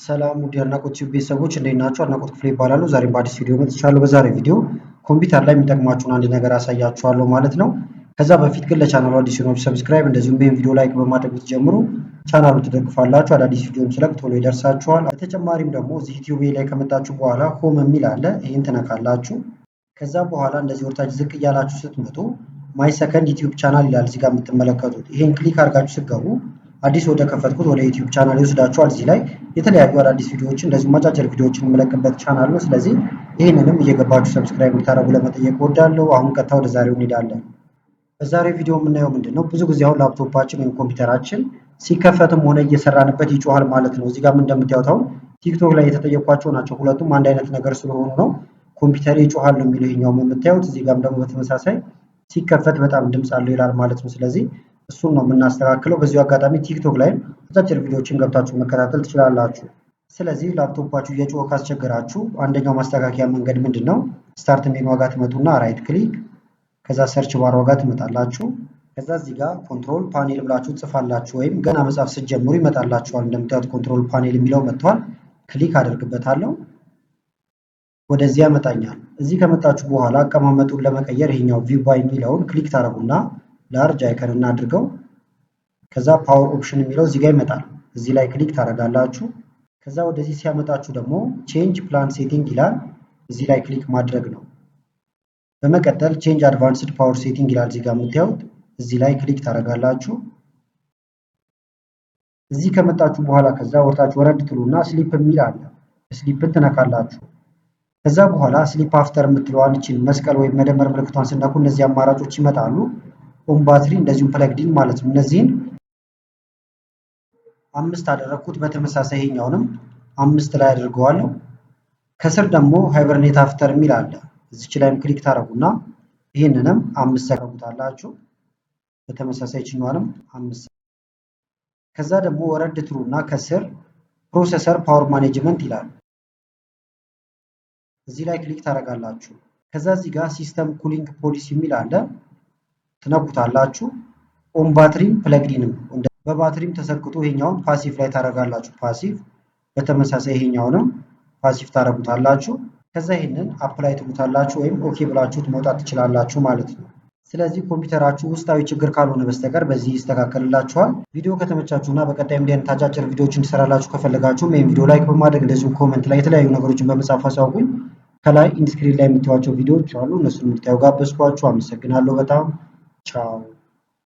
ሰላም ውድ የአድናቆት ቲዩብ ቤተሰቦች እንዴት ናችሁ? አድናቆት ክፍሌ ይባላሉ። ዛሬም በአዲስ ቪዲዮ መጥቻለሁ። በዛሬ ቪዲዮ ኮምፒውተር ላይ የሚጠቅማችሁን አንድ ነገር አሳያችኋለሁ ማለት ነው። ከዛ በፊት ግን ለቻናሉ አዲስ የሆናችሁ ሰብስክራይብ፣ እንደዚሁም ይህን ቪዲዮ ላይክ በማድረግ ብትጀምሩ ቻናሉን ትደግፋላችሁ። አዳዲስ ቪዲዮም ስለቅ ቶሎ ይደርሳችኋል። በተጨማሪም ደግሞ እዚህ ዩቲዩብ ላይ ከመጣችሁ በኋላ ሆም የሚል አለ። ይህን ትነካላችሁ። ከዛ በኋላ እንደዚህ ወርታች ዝቅ እያላችሁ ስትመጡ ማይ ሰከንድ ዩቲዩብ ቻናል ይላል እዚህ ጋር የምትመለከቱት። ይሄን ክሊክ አድርጋችሁ ስትገቡ አዲስ ወደ ከፈትኩት ወደ ዩቲዩብ ቻናል ይወስዳችኋል። እዚህ ላይ የተለያዩ አዳዲስ ቪዲዮዎችን እንደዚሁ አጫጭር ቪዲዮዎችን የምለቅበት ቻናል ነው። ስለዚህ ይህንንም እየገባችሁ ሰብስክራይብ እንድታደርጉ ለመጠየቅ እወዳለሁ። አሁን ቀጥታ ወደ ዛሬው እንሄዳለን። በዛሬው ቪዲዮ የምናየው ምንድን ነው? ብዙ ጊዜ አሁን ላፕቶፓችን ወይም ኮምፒውተራችን ሲከፈትም ሆነ እየሰራንበት ይጮሃል ማለት ነው። እዚህ ጋር እንደምታዩት አሁን ቲክቶክ ላይ የተጠየቋቸው ናቸው። ሁለቱም አንድ አይነት ነገር ስለሆኑ ነው። ኮምፒውተር ይጮሃል ነው የሚለው ይሄኛውም የምታዩት። እዚህ ጋርም ደግሞ በተመሳሳይ ሲከፈት በጣም ድምፅ አለው ይላል ማለት ነው። ስለዚህ እሱን ነው የምናስተካክለው። በዚሁ አጋጣሚ ቲክቶክ ላይም አጫጭር ቪዲዮዎችን ገብታችሁ መከታተል ትችላላችሁ። ስለዚህ ላፕቶፓችሁ እየጮኸ ካስቸገራችሁ አንደኛው ማስተካከያ መንገድ ምንድን ነው? ስታርት ሜኑ ዋጋ ትመጡና ራይት ክሊክ፣ ከዛ ሰርች ባር ዋጋ ትመጣላችሁ። ከዛ እዚህ ጋር ኮንትሮል ፓኔል ብላችሁ ጽፋላችሁ፣ ወይም ገና መጻፍ ስትጀምሩ ይመጣላችኋል። እንደምታዩት ኮንትሮል ፓኔል የሚለው መጥቷል። ክሊክ አደርግበታለሁ። ወደዚህ ያመጣኛል። እዚህ ከመጣችሁ በኋላ አቀማመጡን ለመቀየር ይሄኛው ቪው ባይ የሚለውን ክሊክ ታደርጉና ላርጅ አይከን እናድርገው። ከዛ ፓወር ኦፕሽን የሚለው እዚህ ጋር ይመጣል። እዚህ ላይ ክሊክ ታደርጋላችሁ። ከዛ ወደዚህ ሲያመጣችሁ ደግሞ ቼንጅ ፕላን ሴቲንግ ይላል። እዚህ ላይ ክሊክ ማድረግ ነው። በመቀጠል ቼንጅ አድቫንስድ ፓወር ሴቲንግ ይላል እዚህ ጋር የምታዩት። እዚህ ላይ ክሊክ ታደርጋላችሁ። እዚህ ከመጣችሁ በኋላ ከዛ ወርታችሁ ወረድ ትሉና ስሊፕ የሚል አለ። ስሊፕን ትነካላችሁ። ከዛ በኋላ ስሊፕ አፍተር የምትለዋን እቺን መስቀል ወይም መደመር ምልክቷን ስነኩ እነዚህ አማራጮች ይመጣሉ። ኦን ባትሪ እንደዚሁም ፕለግዲን ማለት ነው። እነዚህን 5 አደረኩት። በተመሳሳይ ይሄኛውንም 5 ላይ አድርገዋለሁ። ከስር ደግሞ ሃይበርኔት አፍተር የሚል አለ። እዚች ላይም ክሊክ ታደርጉና ይሄንንም 5 ታደርጉታላችሁ። በተመሳሳይ ችኛዋንም 5። ከዛ ደግሞ ወረድ ትሉና ከስር ፕሮሰሰር ፓወር ማኔጅመንት ይላል። እዚህ ላይ ክሊክ ታደርጋላችሁ። ከዛ እዚህ ጋር ሲስተም ኩሊንግ ፖሊሲ የሚል አለ። ትነኩታላችሁ። ኦን ባትሪም ፕለግዲንም በባትሪም ተሰክቶ ይሄኛውን ፓሲቭ ላይ ታደርጋላችሁ። ፓሲቭ። በተመሳሳይ ይሄኛውንም ፓሲቭ ታደርጉታላችሁ። ከዛ ይሄንን አፕላይ ትሉታላችሁ ወይም ኦኬ ብላችሁት መውጣት ትችላላችሁ ማለት ነው። ስለዚህ ኮምፒውተራችሁ ውስጣዊ ችግር ካልሆነ በስተቀር በዚህ ይስተካከልላችኋል። ቪዲዮ ከተመቻችሁና በቀጣይም እንዲህ አይነት አጫጭር ቪዲዮዎችን እንሰራላችሁ ከፈለጋችሁ ይሄን ቪዲዮ ላይክ በማድረግ እንደዚሁም ኮሜንት ላይ የተለያዩ ነገሮችን በመጻፍ አሳውቁኝ። ከላይ ኢንስክሪን ላይ የምታዩዋቸው ቪዲዮዎች አሉ። እነሱን እንድታዩ ጋበዝኳችሁ። አመሰግናለሁ በጣም ቻው።